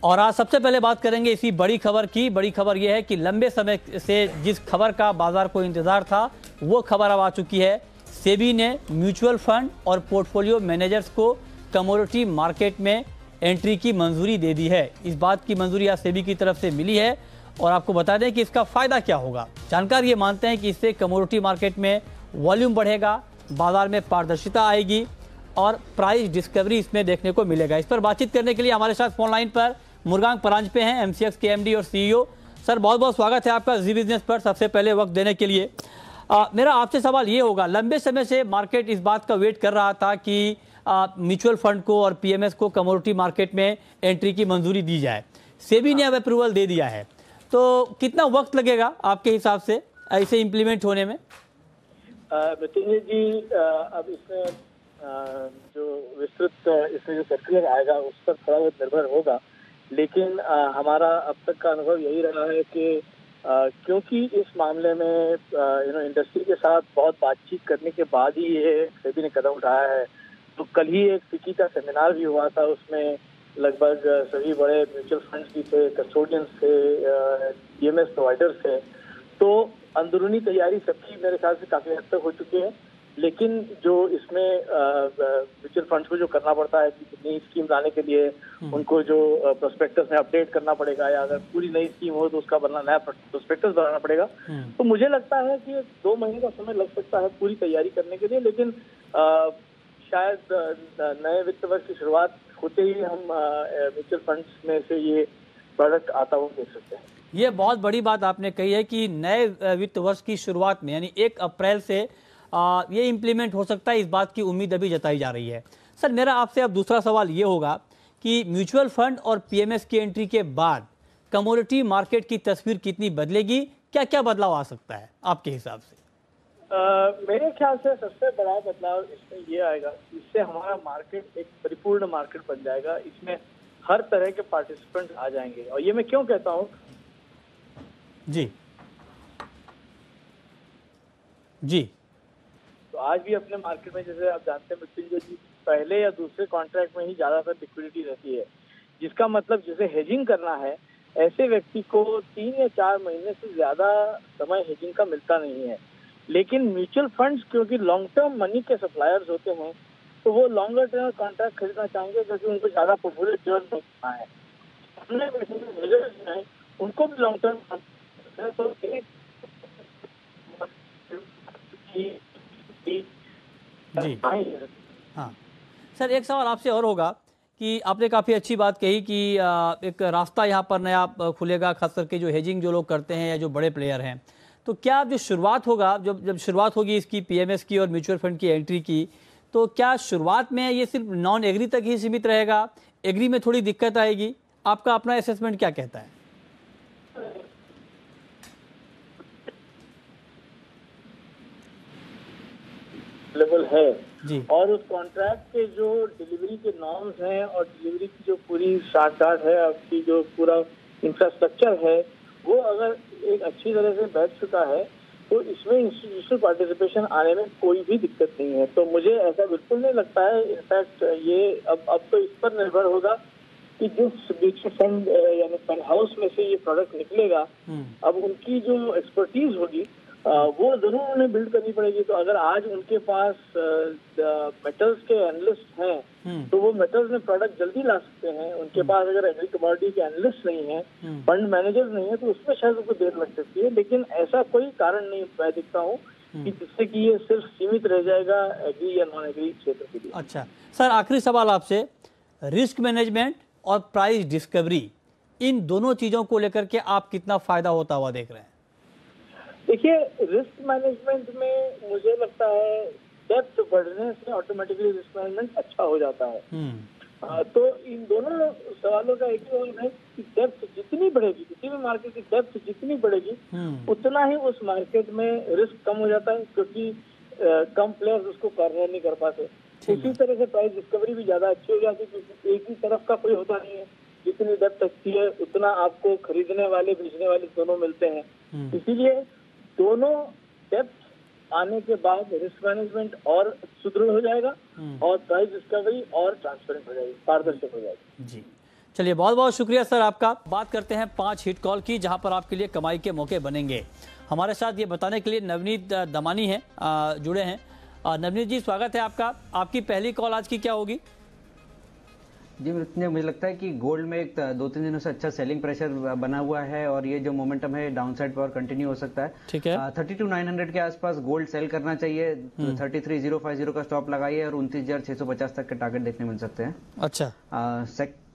और आज सबसे पहले बात करेंगे इसी बड़ी खबर की। बड़ी खबर यह है कि लंबे समय से जिस खबर का बाजार को इंतजार था वो खबर अब आ चुकी है। सेबी ने म्यूचुअल फंड और पोर्टफोलियो मैनेजर्स को कमोडिटी मार्केट में एंट्री की मंजूरी दे दी है। इस बात की मंजूरी आज सेबी की तरफ से मिली है और आपको बता दें कि इसका फायदा क्या होगा। जानकार ये मानते हैं कि इससे कमोडिटी मार्केट में वॉल्यूम बढ़ेगा, बाजार में पारदर्शिता आएगी और प्राइस डिस्कवरी इसमें देखने को मिलेगा। इस पर बातचीत करने के लिए हमारे साथ फोन लाइन पर मुरगांग परांजपे हैं, एमसीएक्स के एमडी और सीईओ। सर बहुत बहुत स्वागत है आपका जी बिजनेस पर। सबसे पहले वक्त देने के लिए मेरा आपसे सवाल ये होगा, लंबे समय से मार्केट इस बात का वेट कर रहा था कि म्यूचुअल फंड को और पीएमएस को कमोडिटी मार्केट में एंट्री की मंजूरी दी जाए। सेबी ने अब अप्रूवल दे दिया है, तो कितना वक्त लगेगा आपके हिसाब से ऐसे इम्प्लीमेंट होने में? मिथिलेश जी, अब इसमें जो विस्तृत इसमें जो सर्कुलर आएगा उस पर थोड़ा बहुत निर्भर होगा, लेकिन हमारा अब तक का अनुभव यही रहा है कि क्योंकि इस मामले में इंडस्ट्री के साथ बहुत बातचीत करने के बाद ही ये सेबी ने कदम उठाया है। तो कल ही एक फिक्की का सेमिनार भी हुआ था, उसमें लगभग सभी बड़े म्यूचुअल फंड्स भी थे, कस्टोडियंस थे, पीएमएस प्रोवाइडर्स थे। तो अंदरूनी तैयारी सबकी मेरे ख्याल से काफी हद तक हो चुकी है, लेकिन जो इसमें म्यूचुअल फंड्स को जो करना पड़ता है कि नई स्कीम लाने के लिए उनको जो प्रोस्पेक्टस में अपडेट करना पड़ेगा, या अगर पूरी नई स्कीम हो तो उसका नया प्रोस्पेक्टस बनाना पड़ेगा। तो मुझे लगता है कि 2 महीने का समय लग सकता है पूरी तैयारी करने के लिए, लेकिन शायद नए वित्त वर्ष की शुरुआत होते ही हम म्यूचुअल फंड्स में से ये प्रोडक्ट आता हुआ देख सकते हैं। ये बहुत बड़ी बात आपने कही है कि नए वित्त वर्ष की शुरुआत में यानी 1 अप्रैल से ये इम्प्लीमेंट हो सकता है, इस बात की उम्मीद अभी जताई जा रही है। सर मेरा आपसे अब दूसरा सवाल ये होगा कि म्यूचुअल फंड और पीएमएस की एंट्री के बाद कमोडिटी मार्केट की तस्वीर कितनी बदलेगी, क्या क्या बदलाव आ सकता है आपके हिसाब से? मेरे ख्याल से सबसे बड़ा बदलाव इसमें ये आएगा, इससे हमारा मार्केट एक परिपूर्ण मार्केट बन जाएगा। इसमें हर तरह के पार्टिसिपेंट्स आ जाएंगे। और ये मैं क्यों कहता हूँ जी जी तो आज भी अपने मार्केट में, जैसे आप जानते हैं मित्तल जी, पहले या दूसरे कॉन्ट्रैक्ट में ही ज्यादातर लिक्विडिटी रहती है, जिसका मतलब जैसे हेजिंग करना है, ऐसे व्यक्ति को 3 या 4 महीने से ज्यादा समय हेजिंग का मिलता नहीं है। लेकिन म्यूचुअल फंड्स क्योंकि लॉन्ग टर्म मनी के सप्लायर्स होते हैं, तो वो लॉन्गर टर्म कॉन्ट्रैक्ट खरीदना चाहेंगे क्योंकि उनको ज्यादा पोर्टफोलियो टर्न करना है। अपने उनको भी लॉन्ग टर्म जी हाँ। सर एक सवाल आपसे और होगा कि आपने काफ़ी अच्छी बात कही कि एक रास्ता यहाँ पर नया खुलेगा, खास करके जो हेजिंग जो लोग करते हैं या जो बड़े प्लेयर हैं। तो क्या जो शुरुआत होगा, जब शुरुआत होगी इसकी पीएमएस की और म्यूचुअल फंड की एंट्री की, तो क्या शुरुआत में ये सिर्फ नॉन एग्री तक ही सीमित रहेगा, एग्री में थोड़ी दिक्कत आएगी? आपका अपना असेसमेंट क्या कहता है? लेवल है जी। और उस कॉन्ट्रैक्ट के जो डिलीवरी के नॉर्म्स हैं और डिलीवरी की जो पूरी साठ है, आपकी जो पूरा इंफ्रास्ट्रक्चर है, वो अगर एक अच्छी तरह से बैठ चुका है तो इसमें इंस्टीट्यूशनल पार्टिसिपेशन आने में कोई भी दिक्कत नहीं है। तो मुझे ऐसा बिल्कुल नहीं लगता है। इनफैक्ट ये अब तो इस पर निर्भर होगा कि जिस म्यूचुअल फंड यानी फंड हाउस में से ये प्रोडक्ट निकलेगा, अब उनकी जो एक्सपर्टीज होगी वो जरूर उन्हें बिल्ड करनी पड़ेगी। तो अगर आज उनके पास मेटल्स के एनालिस्ट हैं तो वो मेटल्स में प्रोडक्ट जल्दी ला सकते हैं। उनके पास अगर एग्री कमोडिटी के एनालिस्ट नहीं है, फंड मैनेजर्स नहीं है, तो उसमें शायद उनको देर लग सकती है। लेकिन ऐसा कोई कारण नहीं मैं दिखता हूँ कि जिससे कि ये सिर्फ सीमित रह जाएगा एग्री या नॉन एग्री क्षेत्र के लिए। अच्छा सर, आखिरी सवाल आपसे, रिस्क मैनेजमेंट और प्राइस डिस्कवरी, इन दोनों चीजों को लेकर के आप कितना फायदा होता हुआ देख रहे हैं? देखिए, रिस्क मैनेजमेंट में मुझे लगता है डेप्थ बढ़ने से ऑटोमेटिकली रिस्क मैनेजमेंट अच्छा हो जाता है। तो इन दोनों सवालों का एक ही है कि डेप्थ जितनी बढ़ेगी, किसी भी मार्केट की डेप्थ जितनी बढ़ेगी, उतना ही उस मार्केट में रिस्क कम हो जाता है, क्योंकि कम प्लेयर्स उसको कॉर्नर नहीं कर पाते। उसी तरह से प्राइस डिस्कवरी भी ज्यादा अच्छी हो जाती है, क्योंकि एक ही तरफ का कोई होता नहीं है। जितनी डेप्थ अच्छी है उतना आपको खरीदने वाले बेचने वाले दोनों मिलते हैं। इसीलिए दोनों डेप्थ आने के बाद रिस्क मैनेजमेंट और सुदृढ़ हो जाएगा और प्राइस डिस्कवरी और ट्रांसपेरेंट हो जाएगी, पारदर्शक हो जाएगी। जी चलिए, बहुत बहुत शुक्रिया सर आपका। बात करते हैं 5 हिट कॉल की, जहां पर आपके लिए कमाई के मौके बनेंगे। हमारे साथ ये बताने के लिए नवनीत दमानी हैं, जुड़े हैं। नवनीत जी, स्वागत है आपका। आपकी पहली कॉल आज की क्या होगी? जी, मुझे लगता है कि गोल्ड में एक 2-3 दिनों से अच्छा सेलिंग प्रेशर बना हुआ है और ये जो मोमेंटम है डाउन साइड पर कंटिन्यू हो सकता है। ठीक है। 32,900 के आसपास गोल्ड सेल करना चाहिए। 33,050 का स्टॉप लगाइए और 29,650 तक के टारगेट देखने मिल सकते हैं। अच्छा।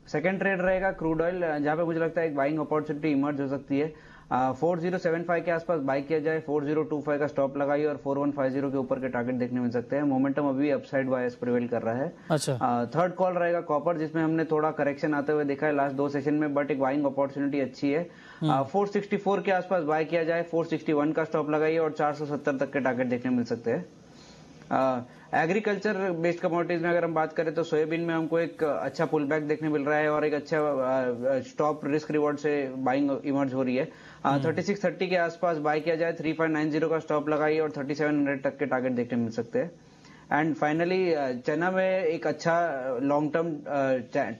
सेकेंड ट्रेड रहेगा क्रूड ऑयल, जहां पे मुझे लगता है एक बाइंग अपॉर्चुनिटी इमर्ज हो सकती है। 4075 के आसपास बाई किया जाए, 4025 का स्टॉप लगाइए और 4150 के ऊपर के टारगेट देखने मिल सकते हैं। मोमेंटम अभी अपसाइड बायस प्रिवेल कर रहा है। अच्छा। थर्ड कॉल रहेगा कॉपर, जिसमें हमने थोड़ा करेक्शन आते हुए देखा है लास्ट 2 सेशन में, बट एक बाइंग अपॉर्चुनिटी अच्छी है। 464 के आसपास बाय किया जाए, 461 का स्टॉप लगाइए और 470 तक के टारगेट देखने मिल सकते हैं। एग्रीकल्चर बेस्ड कमोडिटीज में अगर हम बात करें तो सोयाबीन में हमको एक अच्छा पुल बैक देखने मिल रहा है और एक अच्छा स्टॉप रिस्क रिवॉर्ड से बाइंग इमर्ज हो रही है। 3630 के आसपास बाय किया जाए, 3590 का स्टॉप लगाइए और 3700 तक के टारगेट देखने मिल सकते हैं। एंड फाइनली चना में एक अच्छा लॉन्ग टर्म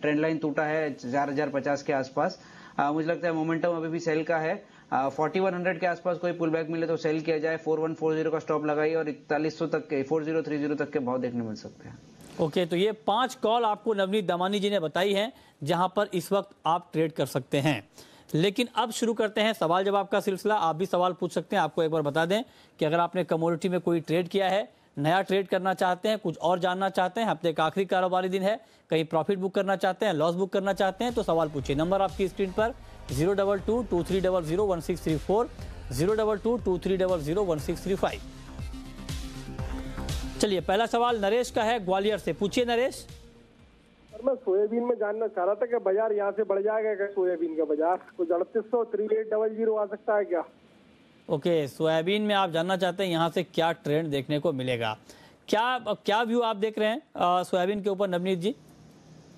ट्रेंड लाइन टूटा है 4050 के आसपास। मुझे लगता है मोमेंटम अभी भी सेल का है। 4100 के आसपास कोई पुल बैक मिले तो सेल किया जाए, 4140 का स्टॉप लगाइए और 4100 तक के 4030 तक के भाव देखने मिल सकते हैं। ओके, तो ये 5 कॉल आपको नवनीत दमानी जी ने बताई हैं, जहां पर इस वक्त आप ट्रेड कर सकते हैं। लेकिन अब शुरू करते हैं सवाल जवाब का सिलसिला। आप भी सवाल पूछ सकते हैं। आपको एक बार बता दें कि अगर आपने कमोडिटी में कोई ट्रेड किया है, नया ट्रेड करना चाहते हैं, कुछ और जानना चाहते हैं, हफ्ते का आखिरी कारोबारी दिन है, कहीं प्रॉफिट बुक करना चाहते हैं, लॉस बुक करना चाहते हैं, तो सवाल पूछिए। नंबर आपकी स्क्रीन पर 02223001634, 02223001635। चलिए, पहला सवाल नरेश का है, ग्वालियर से। पूछिए नरेश। मैं सोयाबीन में जानना चाह रहा था कि बाजार यहाँ से बढ़ जाएगा क्या? सोयाबीन का बाजार कुछ 3800 3800 आ सकता है क्या? ओके, सोयाबीन में आप जानना चाहते हैं यहाँ से क्या ट्रेंड देखने को मिलेगा। क्या व्यू आप देख रहे हैं सोयाबीन के ऊपर नवनीत जी?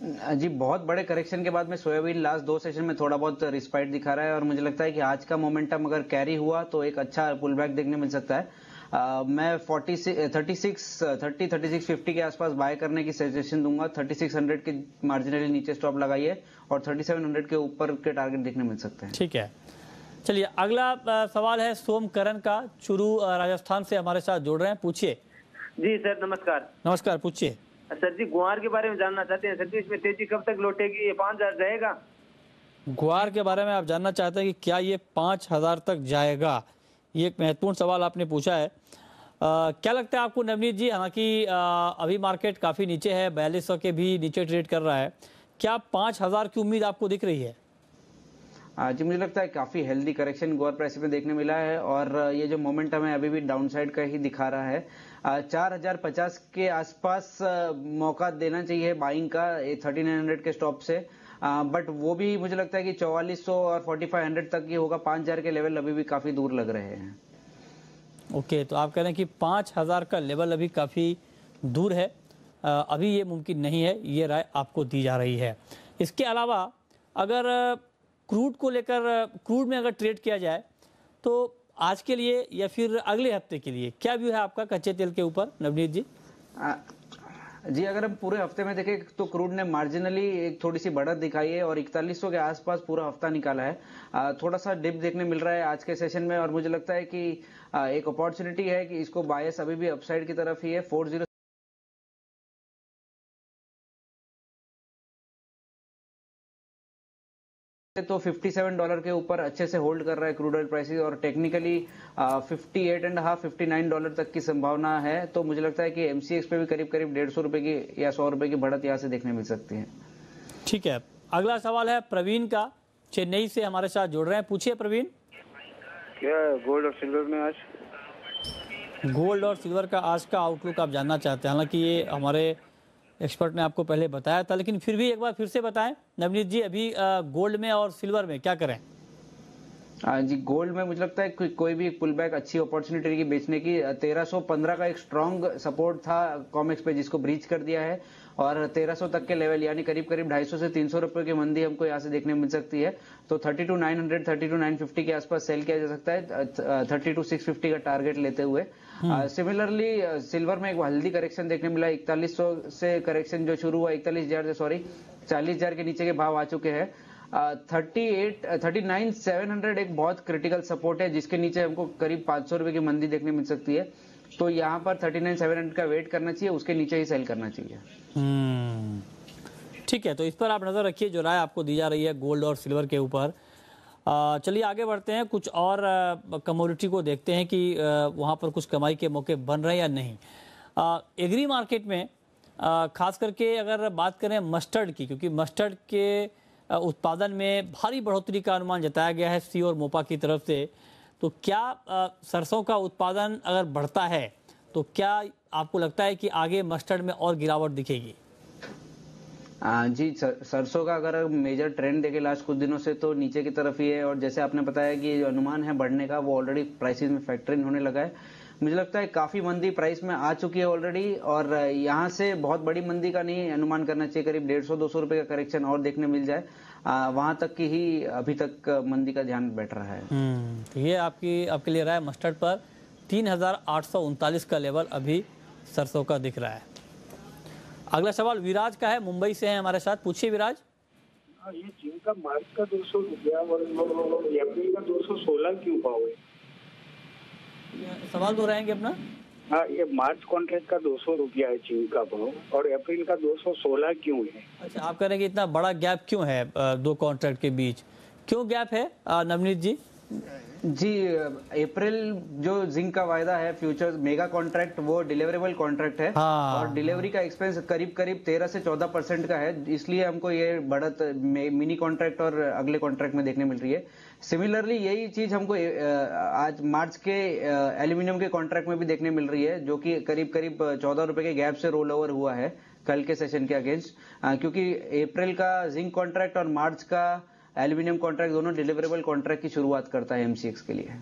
जी, बहुत बड़े करेक्शन के बाद में सोयाबीन लास्ट 2 सेशन में थोड़ा बहुत रिस्पाइट दिखा रहा है और मुझे लगता है कि आज का मोमेंटम अगर कैरी हुआ तो एक अच्छा पुल बैक देखने मिल सकता है। मैं 3650 के आसपास बाय करने की सजेशन दूंगा। 3600 के मार्जिनली नीचे स्टॉप लगाइए और 3700 के ऊपर के टारगेट देखने मिल सकते हैं। ठीक है। चलिए, अगला सवाल है सोमकरण का, चुरू राजस्थान से हमारे साथ जुड़ रहे हैं। पूछिए। जी सर, नमस्कार। नमस्कार, पूछिए। सर जी, गुआर के बारे में जानना चाहते हैं सर जी, इसमें तेजी कब तक लौटेगी? ये 5000 जाएगा? गुआर के बारे में आप जानना चाहते हैं कि क्या ये 5000 तक जाएगा? ये एक महत्वपूर्ण सवाल आपने पूछा है। क्या लगता है आपको नवनीत जी? हालांकि अभी मार्केट काफ़ी नीचे है, 4200 के भी नीचे ट्रेड कर रहा है। क्या 5000 की उम्मीद आपको दिख रही है? जी, मुझे लगता है काफी हेल्दी करेक्शन गोल्ड प्राइस में देखने मिला है और ये जो मोमेंटम है अभी भी डाउन साइड का ही दिखा रहा है। 4050 के आसपास मौका देना चाहिए बाइंग का 3900 के स्टॉप से, बट वो भी मुझे लगता है कि 4400 और 4500 तक ही होगा। 5000 के लेवल अभी भी काफी दूर लग रहे हैं। ओके, तो आप कह रहे हैं कि 5000 का लेवल अभी काफ़ी दूर है, अभी ये मुमकिन नहीं है, ये राय आपको दी जा रही है। इसके अलावा अगर क्रूड को लेकर, क्रूड में अगर ट्रेड किया जाए तो आज के लिए या फिर अगले हफ्ते के लिए क्या व्यू है आपका कच्चे तेल के ऊपर नवनीत जी? जी, अगर हम पूरे हफ्ते में देखें तो क्रूड ने मार्जिनली एक थोड़ी सी बढ़त दिखाई है और 4100 के आसपास पूरा हफ्ता निकाला है। थोड़ा सा डिप देखने मिल रहा है आज के सेशन में और मुझे लगता है कि एक अपॉर्चुनिटी है कि इसको बायस अभी भी अपसाइड की तरफ ही है। 40 तो $57 के ऊपर अच्छे से होल्ड कर रहा है क्रूड ऑयल प्राइसेस और टेक्निकली $58.5 $59 तक की संभावना है। तो मुझे लगता है कि एमसीएक्स पे भी करीब करीब 150 रुपए की या 100 रुपए की बढ़त यहाँ से देखने मिल सकती है। ठीक है, अगला सवाल है प्रवीण का, चेन्नई से हमारे साथ जुड़ रहे हैं। पूछिए प्रवीण। क्या गोल्ड और सिल्वर में आज? गोल्ड और सिल्वर का आज का आउटलुक आप जानना चाहते हैं, हालांकि ये हमारे एक्सपर्ट ने आपको पहले बताया था, लेकिन फिर भी एक बार फिर से बताएं नवनीत जी, अभी गोल्ड में और सिल्वर में क्या करें? जी, गोल्ड में मुझे लगता है कोई भी पुल बैक अच्छी अपॉर्चुनिटी की बेचने की। 1315 का एक स्ट्रॉन्ग सपोर्ट था कॉमेक्स पे जिसको ब्रीच कर दिया है और 1300 तक के लेवल यानी करीब करीब 250 से 300 रुपए की मंदी हमको यहाँ से देखने मिल सकती है। तो 32,900 32,950 के आसपास सेल किया जा सकता है 32,650 का टारगेट लेते हुए। सिमिलरली सिल्वर में एक हल्दी करेक्शन देखने मिला। 4100 से करेक्शन जो शुरू हुआ 41,000 से 40,000 के नीचे के भाव आ चुके हैं। 39,700 एक बहुत क्रिटिकल सपोर्ट है, जिसके नीचे हमको करीब 500 रुपए की मंदी देखने मिल सकती है। तो यहाँ पर 39,700 का वेट करना चाहिए, उसके नीचे ही सेल करना चाहिए। ठीक है, तो इस पर आप नज़र रखिए जो राय आपको दी जा रही है गोल्ड और सिल्वर के ऊपर। चलिए आगे बढ़ते हैं, कुछ और कमोडिटी को देखते हैं कि वहाँ पर कुछ कमाई के मौके बन रहे हैं या नहीं। एग्री मार्केट में खास करके अगर बात करें मस्टर्ड की, क्योंकि मस्टर्ड के उत्पादन में भारी बढ़ोतरी का अनुमान जताया गया है सी और मोपा की तरफ से, तो क्या सरसों का उत्पादन अगर बढ़ता है तो क्या आपको लगता है कि आगे मस्टर्ड में और गिरावट दिखेगी? जी, सरसों का अगर मेजर ट्रेंड देखे लास्ट कुछ दिनों से तो नीचे की तरफ ही है, और जैसे आपने बताया कि जो अनुमान है बढ़ने का वो ऑलरेडी प्राइसेस में फैक्टर इन होने लगा है। मुझे लगता है काफी मंदी प्राइस में आ चुकी है ऑलरेडी, और यहाँ से बहुत बड़ी मंदी का नहीं अनुमान करना चाहिए। करीब 150-200 रुपए का करेक्शन और देखने मिल जाए, वहां तक की ही अभी तक मंदी का ध्यान बैठ रहा है। तो ये आपके लिए राय मस्टर्ड पर 3,839 का लेवल अभी सरसों का दिख रहा है। अगला सवाल विराज का है, मुंबई से है हमारे साथ, पूछिए विराज। ये जिंक का मार्च का 200 रुपया और अप्रैल का 216 क्यों भाव है? सवाल दोहराएंगे अपना? हाँ, ये मार्च कॉन्ट्रैक्ट का 200 रुपया है जिंक का भाव, और अप्रैल का 216 क्यों है? अच्छा, आप कह रहे हैं कि इतना बड़ा गैप क्यों है दो कॉन्ट्रैक्ट के बीच, क्यों गैप है नवनीत जी? जी, अप्रैल जो जिंक का वायदा है फ्यूचर्स मेगा कॉन्ट्रैक्ट, वो डिलीवरेबल कॉन्ट्रैक्ट है। हाँ। और डिलीवरी का एक्सपेंस करीब 13 से 14% का है, इसलिए हमको ये बढ़त मिनी कॉन्ट्रैक्ट और अगले कॉन्ट्रैक्ट में देखने मिल रही है। सिमिलरली यही चीज हमको आज मार्च के एल्यूमिनियम के कॉन्ट्रैक्ट में भी देखने मिल रही है, जो कि करीब 14 रुपए के गैप से रोल ओवर हुआ है कल के सेशन के अगेंस्ट, क्योंकि अप्रैल का जिंक कॉन्ट्रैक्ट और मार्च का एल्यूमिनियम कॉन्ट्रैक्ट दोनों डिलीवरेबल कॉन्ट्रैक्ट की शुरुआत करता है एमसीएक्स के लिए।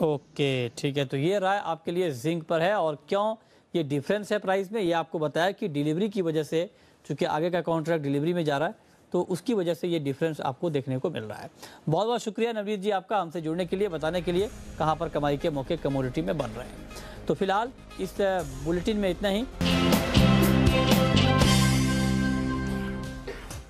ओके, ठीक है, तो ये राय आपके लिए जिंक पर है, और क्यों ये डिफरेंस है प्राइस में, ये आपको बताया कि डिलीवरी की वजह से, चूंकि आगे का कॉन्ट्रैक्ट डिलीवरी में जा रहा है तो उसकी वजह से ये डिफरेंस आपको देखने को मिल रहा है। बहुत बहुत शुक्रिया नवनीत जी आपका हमसे जुड़ने के लिए, बताने के लिए कहाँ पर कमाई के मौके कमोडिटी में बन रहे हैं। तो फिलहाल इस बुलेटिन में इतना ही।